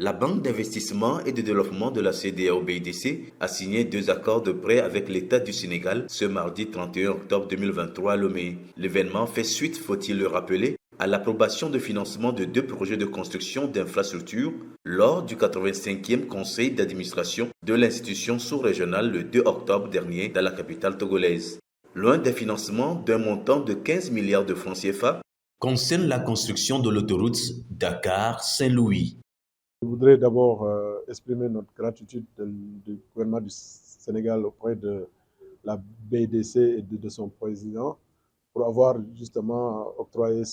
La Banque d'investissement et de développement de la CEDEAO-BIDC a signé 2 accords de prêt avec l'État du Sénégal ce mardi 31 octobre 2023 à Lomé. L'événement fait suite, faut-il le rappeler, à l'approbation de financement de 2 projets de construction d'infrastructures lors du 85e conseil d'administration de l'institution sous-régionale le 2 octobre dernier dans la capitale togolaise. L'un des financements d'un montant de 15 milliards de francs CFA concerne la construction de l'autoroute Dakar-Saint-Louis. Je voudrais d'abord exprimer notre gratitude du gouvernement du Sénégal auprès de la BIDC et de son président pour avoir justement octroyé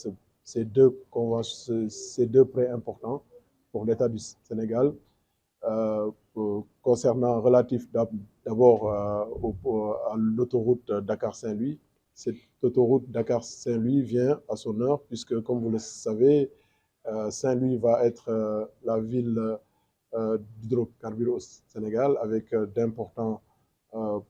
ces deux prêts importants pour l'État du Sénégal, concernant relatif d'abord à l'autoroute Dakar-Saint-Louis. Cette autoroute Dakar-Saint-Louis vient à son heure puisque, comme vous le savez, Saint-Louis va être la ville d'hydrocarbures au Sénégal avec d'importants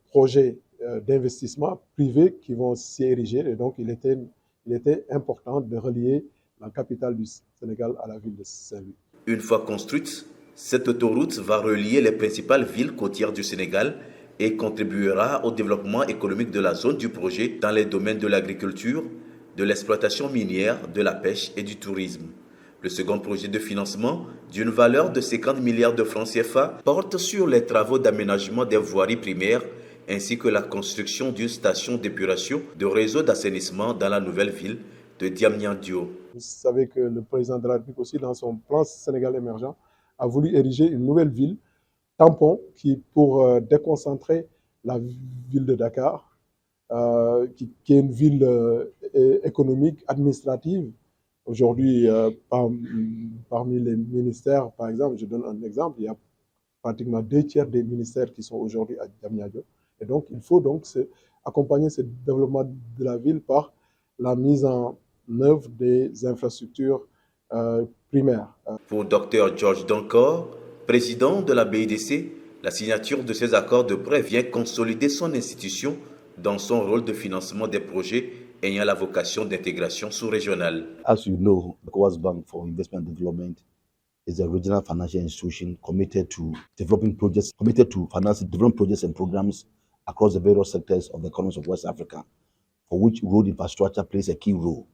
projets d'investissement privés qui vont s'y ériger. Et donc, il était important de relier la capitale du Sénégal à la ville de Saint-Louis. Une fois construite, cette autoroute va relier les principales villes côtières du Sénégal et contribuera au développement économique de la zone du projet dans les domaines de l'agriculture, de l'exploitation minière, de la pêche et du tourisme. Le second projet de financement, d'une valeur de 50 milliards de francs CFA, porte sur les travaux d'aménagement des voiries primaires ainsi que la construction d'une station d'épuration de réseau d'assainissement dans la nouvelle ville de Diamniadio. Vous savez que le président de la République aussi, dans son plan Sénégal émergent, a voulu ériger une nouvelle ville, tampon, pour déconcentrer la ville de Dakar, qui est une ville économique, administrative. Aujourd'hui, parmi les ministères, par exemple, je donne un exemple, il y a pratiquement 2/3 des ministères qui sont aujourd'hui à Diamniadio. Et donc, il faut donc accompagner ce développement de la ville par la mise en œuvre des infrastructures primaires. Pour Dr George Donkor, président de la BIDC, la signature de ces accords de prêt vient consolider son institution dans son rôle de financement des projets ayant la vocation d'intégration sous-régionale. As you know, the ECOWAS Bank for Investment and Development is a regional financial institution committed to developing projects, committed to financing development projects and programs across the various sectors of the economies of West Africa, for which road infrastructure plays a key role.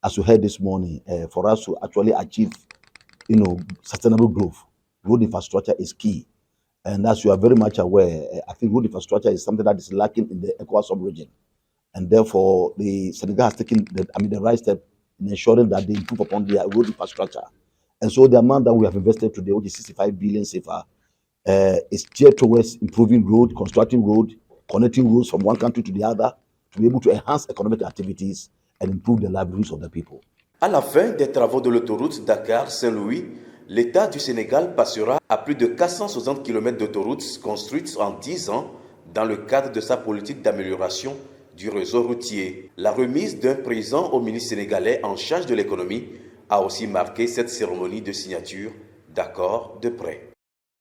As you heard this morning, for us to actually achieve, sustainable growth, road infrastructure is key. And as you are very much aware, I think road infrastructure is something that is lacking in the ECOWAS sub-region. And therefore, the Senegal has taken the right step in ensuring that they improve upon their road infrastructure. And so the amount that we have invested today, which is 65 billion CFA, is geared towards improving road, constructing road, connecting roads from one country to the other, to be able to enhance economic activities and improve the livelihoods of the people. À la fin des travaux de l'autoroute Dakar-Saint-Louis, l'État du Sénégal passera à plus de 460 km d'autoroutes construites en 10 ans dans le cadre de sa politique d'amélioration du réseau routier. La remise d'un présent au ministre sénégalais en charge de l'économie a aussi marqué cette cérémonie de signature d'accords de prêt.